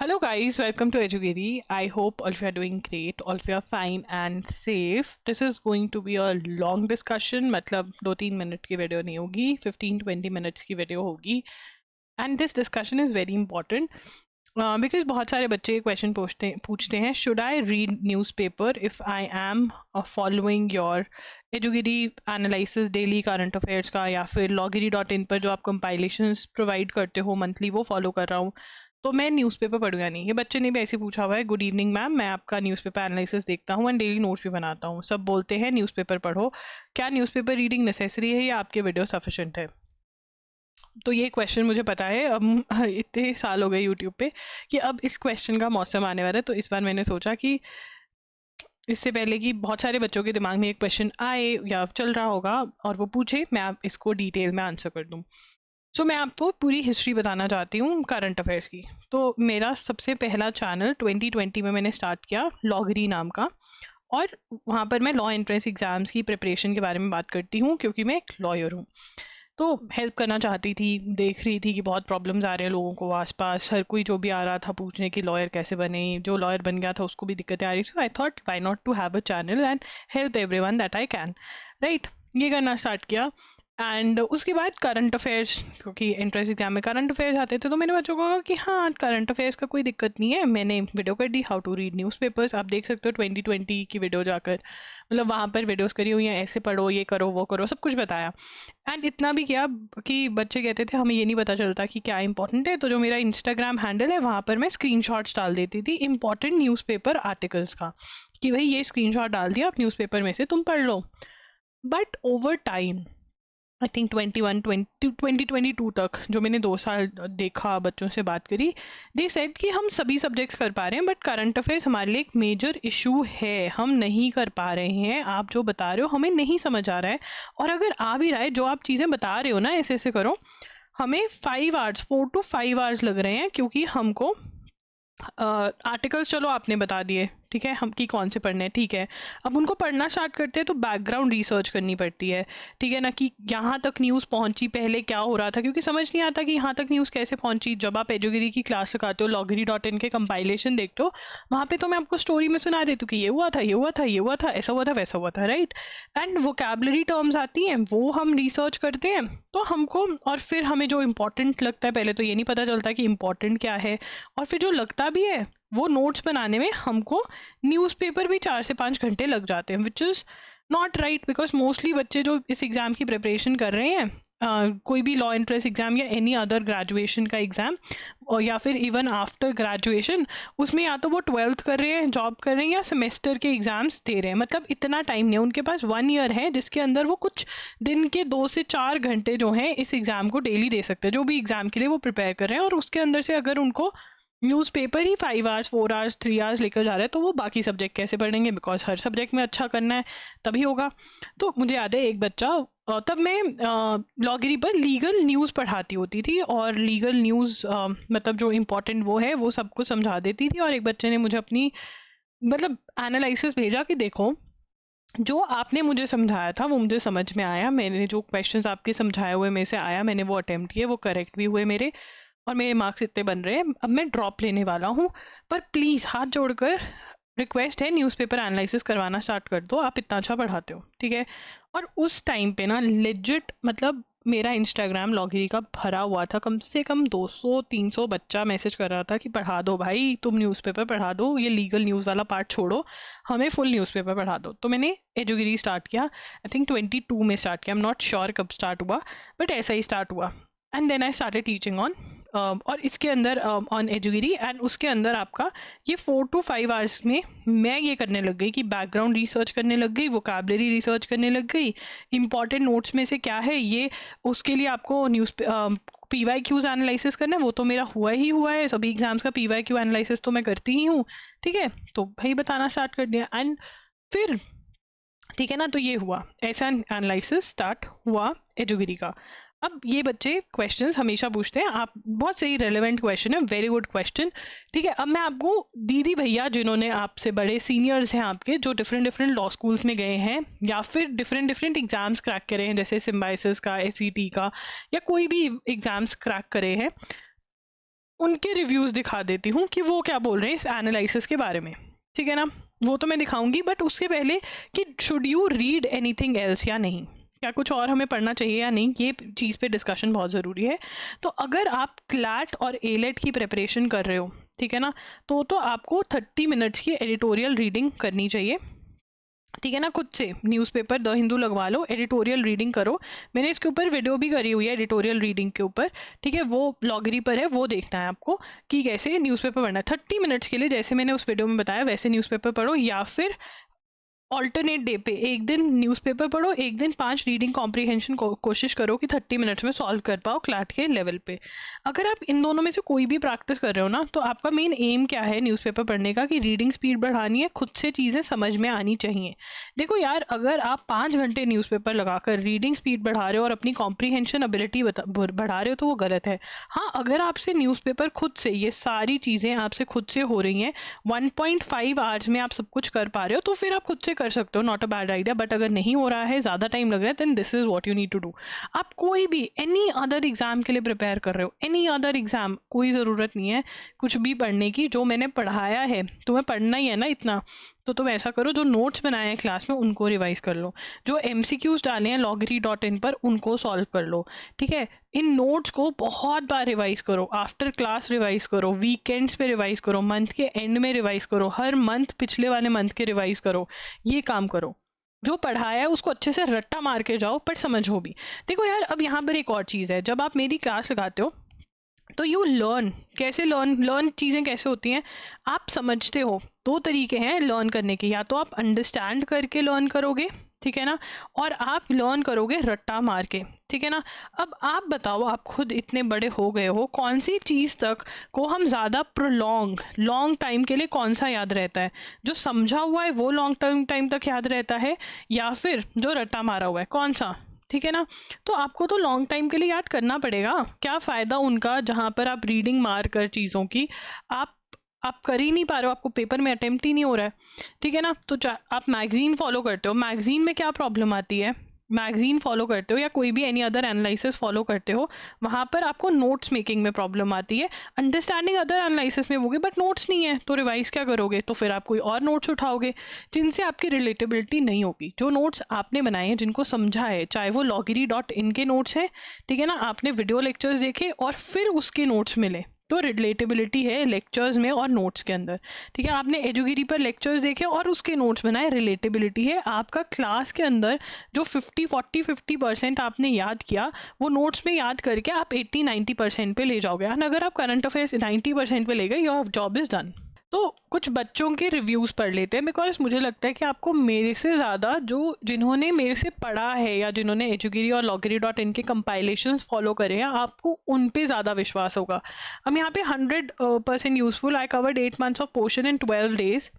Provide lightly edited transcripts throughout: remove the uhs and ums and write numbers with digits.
Hello guys, welcome to Edugiri. I hope all of you are doing great, all of you are fine and safe. This is going to be a long discussion, मतलब 2-3 minute की video नहीं होगी, 15-20 minutes की video होगी. And this discussion is very important because बहुत सारे बच्चे question पूछते हैं, should I read newspaper if I am following your Edugiri analysis daily current affairs का, या फिर logiri.in पर जो आप compilations provide करते हो मंथली वो फॉलो कर रहा हूँ, तो मैं न्यूज़पेपर पढ़ूंगा नहीं. ये बच्चे ने भी ऐसे पूछा हुआ है. गुड इवनिंग मैम, मैं आपका न्यूज़पेपर एनालिसिस देखता हूँ एंड डेली नोट्स भी बनाता हूँ. सब बोलते हैं न्यूज़पेपर पढ़ो, क्या न्यूज़पेपर रीडिंग नेसेसरी है या आपके वीडियो सफिशिएंट है? तो ये क्वेश्चन मुझे पता है, अब इतने साल हो गए यूट्यूब पे कि अब इस क्वेश्चन का मौसम आने वाला है. तो इस बार मैंने सोचा कि इससे पहले कि बहुत सारे बच्चों के दिमाग में एक क्वेश्चन आए या चल रहा होगा और वो पूछे, मैं आप इसको डिटेल में आंसर कर दूँ. मैं आपको पूरी हिस्ट्री बताना चाहती हूँ करंट अफेयर्स की. तो मेरा सबसे पहला चैनल 2020 में मैंने स्टार्ट किया, लॉगरी नाम का, और वहाँ पर मैं लॉ एंट्रेंस एग्जाम्स की प्रिपरेशन के बारे में बात करती हूँ क्योंकि मैं एक लॉयर हूँ. तो हेल्प करना चाहती थी, देख रही थी कि बहुत प्रॉब्लम्स आ रहे हैं लोगों को आसपास, हर कोई जो भी आ रहा था पूछने कि लॉयर कैसे बने, जो लॉयर बन गया था उसको भी दिक्कतें आ रही. So I thought why not to have a channel and help everyone that I can, right. ये करना स्टार्ट किया. एंड उसके बाद करंट अफेयर्स, क्योंकि एंट्रेंस एग्जाम में करंट अफेयर्स आते थे, तो मैंने बच्चों को कहा कि हाँ करंट अफेयर्स का कोई दिक्कत नहीं है. मैंने वीडियो कर दी हाउ टू रीड न्यूज़पेपर्स, आप देख सकते हो 2020 की वीडियो जाकर, मतलब वहाँ पर वीडियोस करी हुई हैं, ऐसे पढ़ो, ये करो, वो करो, सब कुछ बताया. एंड इतना भी किया कि बच्चे कहते थे हमें ये नहीं पता चलता कि क्या इंपॉर्टेंट है, तो जो मेरा इंस्टाग्राम हैंडल है वहाँ पर मैं स्क्रीनशॉट्स डाल देती थी इंपॉर्टेंट न्यूज़पेपर आर्टिकल्स का, कि भाई ये स्क्रीनशॉट डाल दिया आप न्यूज़पेपर में से, तुम पढ़ लो. But over time, I think 2022 तक, जो मैंने 2 साल देखा, बच्चों से बात करी, दे सेड कि हम सभी सब्जेक्ट्स कर पा रहे हैं बट करंट अफेयर्स हमारे लिए एक मेजर इशू है, हम नहीं कर पा रहे हैं. आप जो बता रहे हो हमें नहीं समझ आ रहा है, और अगर आ भी रहा है, जो आप चीज़ें बता रहे हो ना ऐसे ऐसे करो, हमें 5 आवर्स 4 to 5 आवर्स लग रहे हैं, क्योंकि हमको आर्टिकल्स चलो आपने बता दिए, ठीक है, हम की कौन से पढ़ने हैं, ठीक है, अब उनको पढ़ना स्टार्ट करते हैं तो बैकग्राउंड रिसर्च करनी पड़ती है, ठीक है ना, कि यहाँ तक न्यूज़ पहुँची, पहले क्या हो रहा था, क्योंकि समझ नहीं आता कि यहाँ तक न्यूज़ कैसे पहुँची. जब आप एजुगिरी की क्लास लगाते हो, logiri.in के कंपाइलेशन देखते हो, वहाँ पे तो मैं आपको स्टोरी में सुना देती हूँ कि ये हुआ था, ये हुआ था, ये हुआ था, ऐसा हुआ था, वैसा हुआ था, राइट. एंड वोकैबुलरी टर्म्स आती हैं, वो हम रिसर्च करते हैं, तो हमको, और फिर हमें जो इम्पोर्टेंट लगता है, पहले तो ये नहीं पता चलता कि इम्पोर्टेंट क्या है, और फिर जो लगता भी है वो नोट्स बनाने में हमको न्यूज़पेपर भी 4 से 5 घंटे लग जाते हैं, which is not right. Because mostly बच्चे जो इस एग्ज़ाम की प्रिपरेशन कर रहे हैं, कोई भी लॉ एंट्रेंस एग्ज़ाम या एनी अदर ग्रेजुएशन का एग्ज़ाम, और या फिर इवन आफ्टर ग्रेजुएशन, उसमें या तो वो 12th कर रहे हैं, जॉब कर रहे हैं, या सेमेस्टर के एग्ज़ाम्स दे रहे हैं. मतलब इतना टाइम नहीं है उनके पास, 1 ईयर है जिसके अंदर वो कुछ दिन के 2 से 4 घंटे जो हैं इस एग्ज़ाम को डेली दे सकते हैं, जो भी एग्ज़ाम के लिए वो प्रिपेयर कर रहे हैं. और उसके अंदर से अगर उनको न्यूज़पेपर ही 5 आवर्स 4 आवर्स 3 आवर्स लेकर जा रहे हैं, तो वो बाकी सब्जेक्ट कैसे पढ़ेंगे, बिकॉज हर सब्जेक्ट में अच्छा करना है तभी होगा. तो मुझे याद है एक बच्चा, तब मैं लॉगरी पर लीगल न्यूज़ पढ़ाती होती थी, और लीगल न्यूज़ मतलब जो इम्पोर्टेंट वो है वो सबको समझा देती थी. और एक बच्चे ने मुझे अपनी मतलब एनालिसिस भेजा कि देखो, जो आपने मुझे समझाया था वो मुझे समझ में आया, मैंने जो क्वेश्चंस आपके समझाए हुए में से आया, मैंने वो अटेम्प्ट किए, वो करेक्ट भी हुए मेरे, और मेरे मार्क्स इतने बन रहे हैं. अब मैं ड्रॉप लेने वाला हूँ, पर प्लीज़ हाथ जोड़कर रिक्वेस्ट है, न्यूज़पेपर एनालिसिस करवाना स्टार्ट कर दो, आप इतना अच्छा पढ़ाते हो, ठीक है. और उस टाइम पे ना लेजिट, मतलब मेरा इंस्टाग्राम लॉगरी का भरा हुआ था, कम से कम 200-300 बच्चा मैसेज कर रहा था कि पढ़ा दो भाई, तुम न्यूज़पेपर पढ़ा दो, ये लीगल न्यूज़ वाला पार्ट छोड़ो, हमें फुल न्यूज़पेपर पढ़ा दो. तो मैंने एजुगिरी स्टार्ट किया, आई थिंक 22 में स्टार्ट किया, आई एम नॉट श्योर कब स्टार्ट हुआ, बट ऐसा ही स्टार्ट हुआ. And then I started teaching on, और इसके अंदर ऑन एजुगिरी, एंड उसके अंदर आपका ये 4 to 5 आवर्स में मैं ये करने लग गई कि बैकग्राउंड रिसर्च करने लग गई, वोकैबुलरी रिसर्च करने लग गई, इंपॉर्टेंट नोट्स में से क्या है ये, उसके लिए आपको PYQs एनालिसिस करना है, वो तो मेरा हुआ ही हुआ है, सभी एग्जाम्स का PYQ एनालिसिस तो मैं करती ही हूँ, ठीक है. तो भाई बताना स्टार्ट कर दिया, एंड फिर ठीक है ना, तो ये हुआ, ऐसा एनालिसिस स्टार्ट हुआ एजुगिरी का. अब ये बच्चे क्वेश्चंस हमेशा पूछते हैं, आप बहुत सही रेलेवेंट क्वेश्चन है, वेरी गुड क्वेश्चन, ठीक है. अब मैं आपको दीदी भैया जिन्होंने आपसे बड़े सीनियर्स हैं आपके, जो डिफरेंट डिफरेंट लॉ स्कूल्स में गए हैं या फिर डिफरेंट डिफरेंट एग्जाम्स क्रैक करे हैं, जैसे सिम्बाइसिस का, SET का, या कोई भी एग्जाम्स क्रैक करे हैं, उनके रिव्यूज़ दिखा देती हूँ कि वो क्या बोल रहे हैं इस एनालिसिस के बारे में, ठीक है ना? वो तो मैं दिखाऊँगी, बट उसके पहले कि should you read anything else या नहीं? क्या कुछ और हमें पढ़ना चाहिए या नहीं? ये चीज़ पे डिस्कशन बहुत ज़रूरी है। तो अगर आप क्लैट और एलेट की प्रिपरेशन कर रहे हो, ठीक है ना? तो आपको 30 मिनट्स की एडिटोरियल रीडिंग करनी चाहिए, ठीक है ना? खुद से न्यूज़पेपर द हिंदू लगवा लो, एडिटोरियल रीडिंग करो। मैंने इसके ऊपर वीडियो भी करी हुई है एडिटोरियल रीडिंग के ऊपर, ठीक है? वो ब्लॉगरी पर है, वो देखना है आपको कि कैसे न्यूज़पेपर पढ़ना है। 30 मिनट्स के लिए जैसे मैंने उस वीडियो में बताया वैसे न्यूज़पेपर पढ़ो, या फिर ऑल्टरनेट डे पे एक दिन न्यूज़पेपर पढ़ो, एक दिन 5 रीडिंग कॉम्प्रिहेंशन कोशिश करो कि 30 मिनट्स में सॉल्व कर पाओ क्लैट के लेवल पे। अगर आप इन दोनों में से कोई भी प्रैक्टिस कर रहे हो ना, तो आपका मेन एम क्या है न्यूज़पेपर पढ़ने का, कि रीडिंग स्पीड बढ़ानी है, खुद से चीज़ें समझ में आनी चाहिए। देखो यार, अगर आप 5 घंटे न्यूज़पेपर लगाकर रीडिंग स्पीड बढ़ा रहे हो और अपनी कॉम्प्रिहेंशन एबिलिटी बढ़ा रहे हो तो वो गलत है। हाँ, अगर आपसे न्यूज़पेपर खुद से, ये सारी चीज़ें आपसे खुद से हो रही हैं, 1.5 आवर्स में आप सब कुछ कर पा रहे हो, तो फिर आप खुद से कर सकते हो, not a bad idea. But अगर नहीं हो रहा है, ज़्यादा टाइम लग रहा है, then this is what you need to do. आप कोई भी एनी अदर एग्जाम के लिए प्रिपेयर कर रहे हो, एनी अदर एग्जाम, कोई ज़रूरत नहीं है कुछ भी पढ़ने की। जो मैंने पढ़ाया है तुम्हें पढ़ना ही है ना इतना, तो तुम ऐसा करो, जो नोट्स बनाए हैं क्लास में उनको रिवाइज कर लो, जो MCQs डाले हैं loggery.in पर उनको सॉल्व कर लो, ठीक है? इन नोट्स को बहुत बार रिवाइज करो, आफ्टर क्लास रिवाइज करो, वीकेंड्स पे रिवाइज करो, मंथ के एंड में रिवाइज करो, हर मंथ पिछले वाले मंथ के रिवाइज करो। ये काम करो, जो पढ़ाया है उसको अच्छे से रट्टा मार के जाओ, पर समझो भी। देखो यार, अब यहाँ पर एक और चीज़ है, जब आप मेरी क्लास लगाते हो तो यू लर्न। कैसे लर्न चीज़ें कैसे होती हैं, आप समझते हो। दो तरीके हैं लर्न करने के, या तो आप अंडरस्टैंड करके लर्न करोगे, ठीक है ना, और आप लर्न करोगे रट्टा मार के, ठीक है ना? अब आप बताओ, आप खुद इतने बड़े हो गए हो, कौन सी चीज़ तक को हम ज़्यादा लॉन्ग टाइम के लिए कौन सा याद रहता है? जो समझा हुआ है वो लॉन्ग टाइम तक याद रहता है, या फिर जो रट्टा मारा हुआ है, कौन सा? ठीक है ना? तो आपको तो लॉन्ग टाइम के लिए याद करना पड़ेगा। क्या फ़ायदा उनका जहाँ पर आप रीडिंग मार कर चीज़ों की आप आप कर ही नहीं पा रहे हो, आपको पेपर में अटेम्प्ट ही नहीं हो रहा है, ठीक है ना? तो आप मैगजीन फॉलो करते हो, मैगजीन में क्या प्रॉब्लम आती है? मैगजीन फॉलो करते हो या कोई भी एनी अदर एनालिसिस फॉलो करते हो, वहाँ पर आपको नोट्स मेकिंग में प्रॉब्लम आती है। अंडरस्टैंडिंग अदर एनालिसिस में होगी, बट नोट्स नहीं है, तो रिवाइज क्या करोगे? तो फिर आप कोई और नोट्स उठाओगे जिनसे आपकी रिलेटेबिलिटी नहीं होगी। जो नोट्स आपने बनाए हैं, जिनको समझा है, चाहे वो loggery.in के नोट्स हैं, ठीक है ना, आपने वीडियो लेक्चर्स देखे और फिर उसके नोट्स मिले, तो रिलेटेबिलिटी है लेक्चर्स में और नोट्स के अंदर, ठीक है? आपने एजुगिरी पर लेक्चर्स देखे और उसके नोट्स बनाए, रिलेटेबिलिटी है। आपका क्लास के अंदर जो 50% आपने याद किया, वो नोट्स में याद करके आप 80-90% पे ले जाओगे। और अगर आप करंट अफेयर्स 90% पे ले गए, योर जॉब इज़ डन। तो कुछ बच्चों के रिव्यूज़ पढ़ लेते हैं, बिकॉज मुझे लगता है कि आपको मेरे से ज़्यादा, जो जिन्होंने मेरे से पढ़ा है या जिन्होंने एजुगिरी और loggery.in के कंपाइलेशंस फॉलो करे हैं, आपको उन पे ज़्यादा विश्वास होगा। हम यहाँ पे 100% useful, I covered 8 months of portion in 12 days,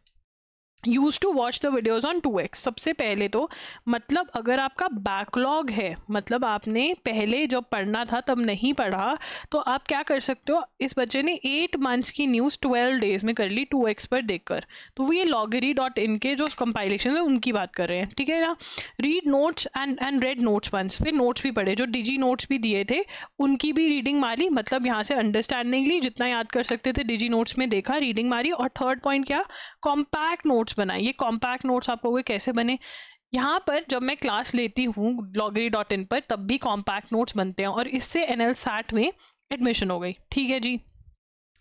use to watch the videos on 2x। सबसे पहले तो मतलब अगर आपका बैकलॉग है, मतलब आपने पहले जब पढ़ना था तब नहीं पढ़ा, तो आप क्या कर सकते हो, इस बच्चे ने 8 months की न्यूज़ 12 days में कर ली 2x पर देखकर। तो वो ये loggery.in के जो कंपाइलेशन है उनकी बात कर रहे हैं, ठीक है ना? Read notes and read notes once, फिर नोट्स भी पढ़े, जो डिजी नोट्स भी दिए थे उनकी भी रीडिंग मारी, मतलब यहाँ से अंडरस्टैंडिंग ली, जितना याद कर सकते थे डिजी नोट्स में देखा, रीडिंग मारी। और थर्ड पॉइंट क्या, कॉम्पैक्ट नोट्स बनाए। ये कॉम्पैक्ट नोट्स आप कहोगे कैसे बने? यहाँ पर जब मैं क्लास लेती हूँ loggery.in पर, तब भी कॉम्पैक्ट नोट्स बनते हैं, और इससे NL-SAT में एडमिशन हो गई, ठीक है जी?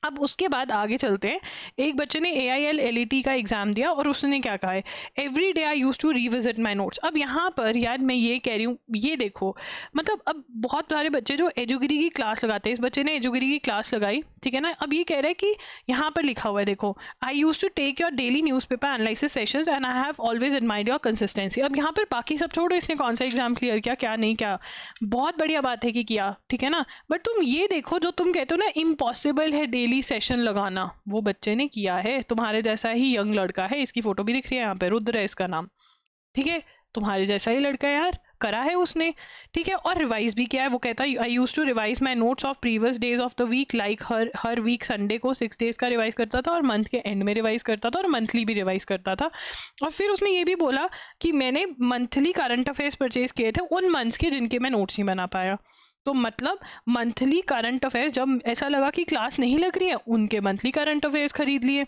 अब उसके बाद आगे चलते हैं। एक बच्चे ने AIL LET का एग्ज़ाम दिया और उसने क्या कहा है, every day I use to revisit my notes. अब यहाँ पर यार मैं ये कह रही हूँ, ये देखो, मतलब अब बहुत सारे बच्चे जो एजुगिरी की क्लास लगाते हैं, इस बच्चे ने एजुगिरी की क्लास लगाई, ठीक है ना? अब ये कह रहा है कि यहाँ पर लिखा हुआ है, देखो, I use to take your daily news paper analysis sessions and I have always admired your consistency. अब यहाँ पर बाकी सब छोड़ो, इसने कौन सा एग्जाम क्लियर किया, क्या नहीं किया, बहुत बढ़िया बात है कि किया, ठीक है ना? बट तुम ये देखो, जो तुम कहते हो ना इम्पॉसिबल है डेली सेशन लगाना, वो बच्चे ने किया है। तुम्हारे जैसा ही यंग लड़का है, इसकी फोटो भी दिख रही है यहाँ पे, रुद्र है इसका नाम, ठीक है? तुम्हारे जैसा ही लड़का है यार, करा है उसने, ठीक है? और रिवाइज भी किया है। वो कहता है I use to revise my notes of previous days of the week, like हर वीक संडे को 6 days का रिवाइज करता था, और मंथ के एंड में रिवाइज करता था, और मंथली भी रिवाइज करता था। और फिर उसने ये भी बोला कि मैंने मंथली करंट अफेयर्स परचेज किए थे उन मंथ्स के जिनके मैं नोट्स नहीं बना पाया। तो मतलब मंथली करंट अफेयर्स, जब ऐसा लगा कि क्लास नहीं लग रही है, उनके मंथली करंट अफेयर्स खरीद लिए,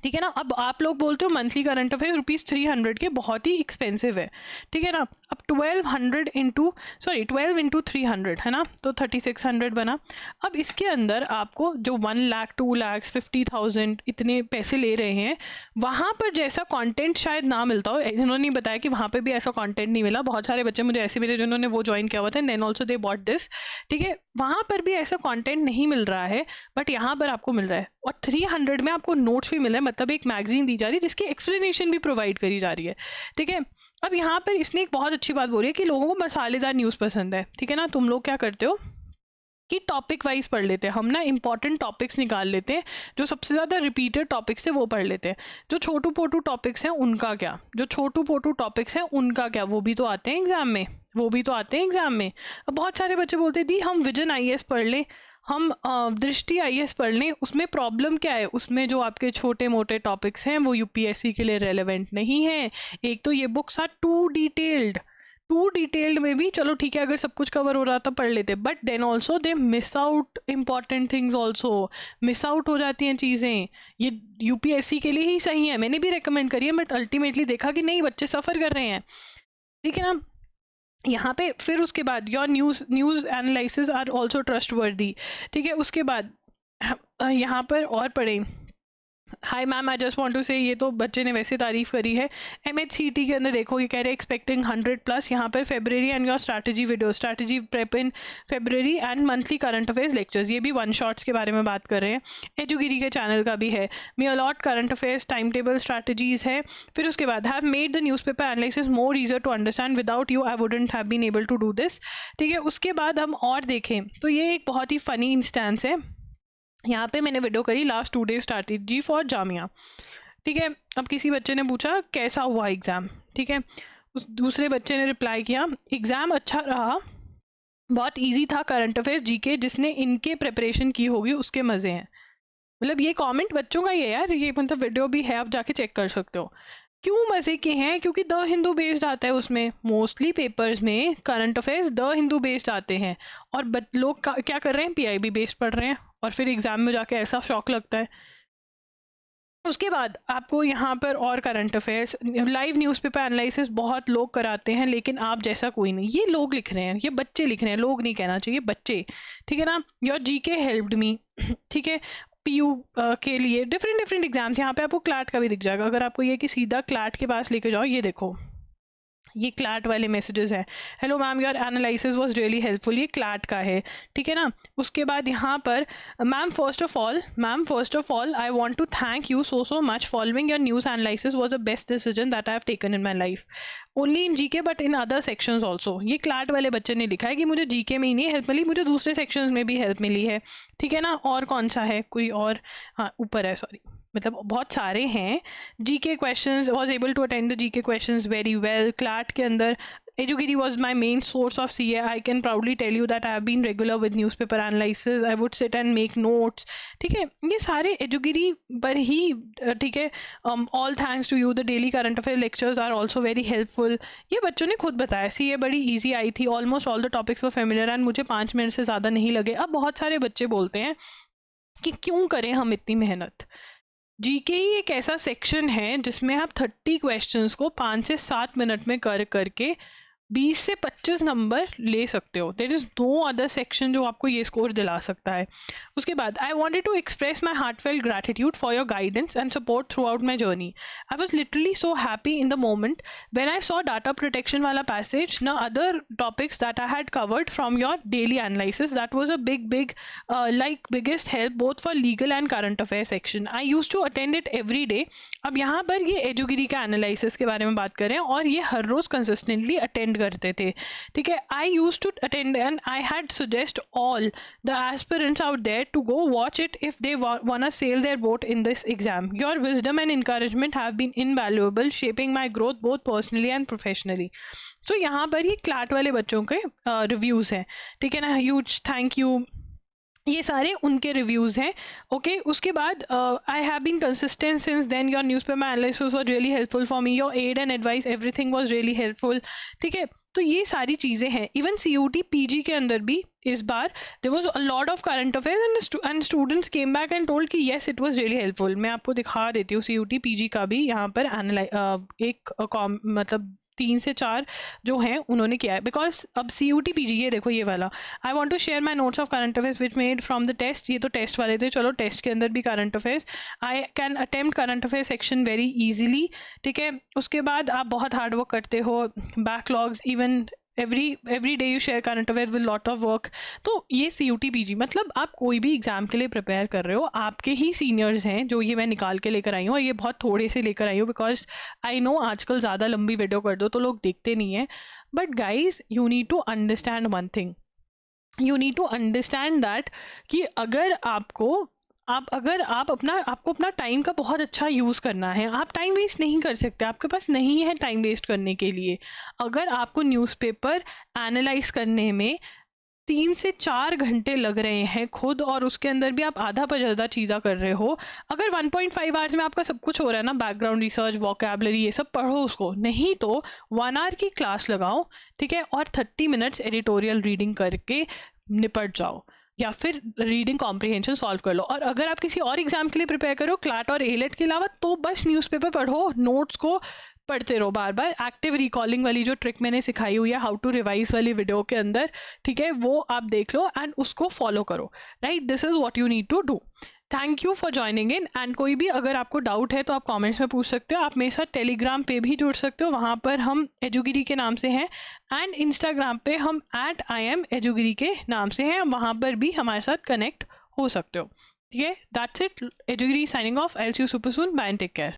ठीक है ना। अब आप लोग बोलते हो मंथली करंट अफेयर ₹300 के बहुत ही एक्सपेंसिव है, ठीक है ना। अब 12 इंटू 300 है ना, तो 3600 बना। अब इसके अंदर आपको जो 1 लाख 2 लाख 50,000 इतने पैसे ले रहे हैं, वहाँ पर जैसा कंटेंट शायद ना मिलता हो। इन्होंने नहीं बताया कि वहाँ पे भी ऐसा कंटेंट नहीं मिला। बहुत सारे बच्चे मुझे ऐसे मिले जिन्होंने वो ज्वाइन किया हुआ था, then also they bought this, ठीक है। वहाँ पर भी ऐसा कंटेंट नहीं मिल रहा है, बट यहाँ पर आपको मिल रहा है। और 300 में आपको नोट्स भी मिल रहे हैं, मतलब एक मैगजीन दी जा रही है जिसकी एक्सप्लेनेशन भी प्रोवाइड करी जा रही है, ठीक है। अब यहाँ पर इसने एक बहुत अच्छी बात बोली है कि लोगों को मसालेदार न्यूज़ पसंद है, ठीक है ना। तुम लोग क्या करते हो कि टॉपिक वाइज पढ़ लेते हैं, हम ना इंपॉर्टेंट टॉपिक्स निकाल लेते हैं, जो सबसे ज़्यादा रिपीटेड टॉपिक्स है वो पढ़ लेते हैं। जो छोटू पोटू टॉपिक्स हैं उनका क्या, जो छोटू पोटू टॉपिक्स हैं उनका क्या, वो भी तो आते हैं एग्जाम में, वो भी तो आते हैं एग्जाम में। अब बहुत सारे बच्चे बोलते हैं दी हम विजन आईएएस पढ़ लें, हम दृष्टि आईएएस पढ़ लें, उसमें प्रॉब्लम क्या है, उसमें जो आपके छोटे मोटे टॉपिक्स हैं वो यूपीएससी के लिए रेलेवेंट नहीं है। एक तो ये बुक्स आर टू डिटेल्ड में भी चलो ठीक है, अगर सब कुछ कवर हो रहा था पढ़ लेते, but then also they miss out important things, also miss out हो जाती हैं चीज़ें। ये यूपीएससी के लिए ही सही है, मैंने भी रिकमेंड करी है, बट अल्टीमेटली देखा कि नहीं, बच्चे सफ़र कर रहे हैं, ठीक है ना। यहाँ पे फिर उसके बाद your news analysis are also trustworthy, ठीक है। उसके बाद यहाँ पर और पढ़ें, hi ma'am I just want to say, ये तो बच्चे ने वैसे तारीफ करी है। एमएचसीटी के अंदर देखो ये कह रहे हैं एक्सपेक्टिंग 100+, यहाँ पर February and your strategy video, strategy prep in February and monthly current affairs lectures, ये भी 1 शॉट्स के बारे में बात कर रहे हैं। एजुगिरी के चैनल का भी है, may a lot current affairs time table strategies है। फिर उसके बाद have made the newspaper analysis more easier to understand, without you I wouldn't have been able to do this, ठीक है। उसके बाद हम और देखें तो ये एक बहुत ही फ़नी इंस्टेंस है, यहाँ पे मैंने वीडियो करी last 2 days strategy for Jamia, ठीक है। अब किसी बच्चे ने पूछा कैसा हुआ एग्ज़ाम, ठीक है। उस दूसरे बच्चे ने रिप्लाई किया एग्ज़ाम अच्छा रहा, बहुत इजी था, करंट अफेयर्स जीके जिसने इनके प्रिपरेशन की होगी उसके मज़े हैं। मतलब ये कमेंट बच्चों का ही है यार, ये मतलब वीडियो भी है, आप जाके चेक कर सकते हो। क्यों मज़े के हैं, क्योंकि द हिंदू बेस्ड आता है, उसमें मोस्टली पेपर्स में current affairs the Hindu based आते हैं, और लोग क्या कर रहे हैं, पीआईबी बेस्ड पढ़ रहे हैं, और फिर एग्ज़ाम में जाके ऐसा शौक लगता है। उसके बाद आपको यहाँ पर और current affairs, live newspaper analysis बहुत लोग कराते हैं, लेकिन आप जैसा कोई नहीं, ये लोग लिख रहे हैं, ये बच्चे लिख रहे हैं, लोग नहीं कहना चाहिए, बच्चे, ठीक है ना। योर जीके हेल्प्ड मी, ठीक है। पीयू के लिए डिफरेंट एग्जाम्स, यहाँ पे आपको क्लैट का भी दिख जाएगा। अगर आपको ये कि सीधा क्लैट के पास लेके जाओ, ये देखो ये क्लैट वाले मैसेजेस हैं, hello ma'am your analysis was really helpful, ये क्लैट का है, ठीक है ना। उसके बाद यहाँ पर ma'am first of all I want to thank you so much, following your news analysis was the best decision that I have taken in my life, only in GK but in other sections also. ये क्लैट वाले बच्चे ने लिखा है कि मुझे GK में ही नहीं हेल्प मिली, मुझे दूसरे सेक्शंस में भी हेल्प मिली है, ठीक है ना। और कौन सा है, कोई और, हाँ ऊपर है, सॉरी, मतलब बहुत सारे हैं। GK questions, was able to attend the GK questions very well. CLAT के अंदर एजुगिरी was my main source of CA, I can proudly tell you that I have been regular with newspaper analysis, I would sit and make notes, ठीक है। ये सारे एजुगिरी पर ही, ठीक है। All thanks to you, the daily current affair lectures are also very helpful, ये बच्चों ने खुद बताया। सीए बड़ी ईजी आई थी, almost all the topics were familiar and मुझे 5 मिनट से ज़्यादा नहीं लगे। अब बहुत सारे बच्चे बोलते हैं कि क्यों करें हम इतनी मेहनत। जीके ही एक ऐसा सेक्शन है जिसमें आप 30 क्वेश्चंस को 5 से 7 मिनट में करके 20 से 25 नंबर ले सकते हो। There is no other section जो आपको ये स्कोर दिला सकता है। उसके बाद I wanted to express my heartfelt gratitude for your guidance and support throughout my journey, I was literally so happy in the moment when I saw data protection वाला passage, and other topics that I had covered from your daily analysis, that was a big like biggest help both for legal and current affairs section. I used to attend it every day. अब यहाँ पर ये एजुगिरी का analysis के बारे में बात करें, और ये हर रोज कंसिस्टेंटली अटेंड करते थे, ठीक है। I use to attend and I had suggest all the aspirants out there to go watch it if they want to sail their boat in this exam. Your wisdom and encouragement have been invaluable, shaping my growth both personally and professionally. So यहाँ पर ये क्लैट वाले बच्चों के reviews हैं, ठीक है ना। ह्यूज थैंक यू, ये सारे उनके रिव्यूज़ हैं, ओके। उसके बाद I have been consistent since then, your newspaper analysis was really helpful for me, your aid and advice everything was really helpful, ठीक है। तो ये सारी चीज़ें हैं। इवन CUT PG के अंदर भी इस बार there was a lot of current affairs and students came back and told कि yes it was really helpful. मैं आपको दिखा देती हूँ CUT PG का भी यहाँ पर मतलब 3 से 4 जो हैं उन्होंने किया है, बिकॉज अब CUT PG ये देखो ये वाला, I want to share my notes of current affairs which made from the test. ये तो टेस्ट वाले थे, चलो टेस्ट के अंदर भी current affairs, I can attempt current affair section very easily, ठीक है। उसके बाद आप बहुत हार्ड वर्क करते हो, backlogs, even every day you share current affair with lot of work. तो ये CUT PG मतलब आप कोई भी एग्जाम के लिए प्रिपेयर कर रहे हो, आपके ही सीनियर्स हैं जो ये मैं निकाल के लेकर आई हूँ, और ये बहुत थोड़े से लेकर आई हूँ बिकॉज आई नो आजकल ज़्यादा लंबी वीडियो कर दो तो लोग देखते नहीं हैं। But guys you need to understand one thing, you need to understand that कि अगर आपको आपको अपना टाइम का बहुत अच्छा यूज़ करना है, आप टाइम वेस्ट नहीं कर सकते, आपके पास नहीं है टाइम वेस्ट करने के लिए। अगर आपको न्यूज़पेपर एनालाइज करने में 3 से 4 घंटे लग रहे हैं खुद, और उसके अंदर भी आप आधा पचौधा चीज़ा कर रहे हो, अगर 1.5 आवर्स में आपका सब कुछ हो रहा है ना, बैकग्राउंड रिसर्च, वोकैबलरी, ये सब पढ़ो उसको, नहीं तो 1 आवर की क्लास लगाओ, ठीक है, और 30 मिनट्स एडिटोरियल रीडिंग करके निपट जाओ, या फिर रीडिंग कॉम्प्रिहेंशन सॉल्व कर लो। और अगर आप किसी और एग्जाम के लिए प्रिपेयर करो, क्लैट और एलेट के अलावा, तो बस न्यूज़पेपर पढ़ो, नोट्स को पढ़ते रहो बार बार। एक्टिव रिकॉलिंग वाली जो ट्रिक मैंने सिखाई हुई है हाउ टू रिवाइज वाली वीडियो के अंदर, ठीक है, वो आप देख लो एंड उसको फॉलो करो, right. This is what you need to do. Thank you for joining in, and कोई भी अगर आपको डाउट है तो आप कमेंट्स में पूछ सकते हो। आप मेरे साथ टेलीग्राम पे भी जुड़ सकते हो, वहाँ पर हम एजुगिरी के नाम से हैं, एंड इंस्टाग्राम पे हम @IamEduGiri के नाम से हैं, वहाँ पर भी हमारे साथ कनेक्ट हो सकते हो, ठीक है। दैट्स इट, एजुगिरी signing off, I will see you super soon, bye and take care.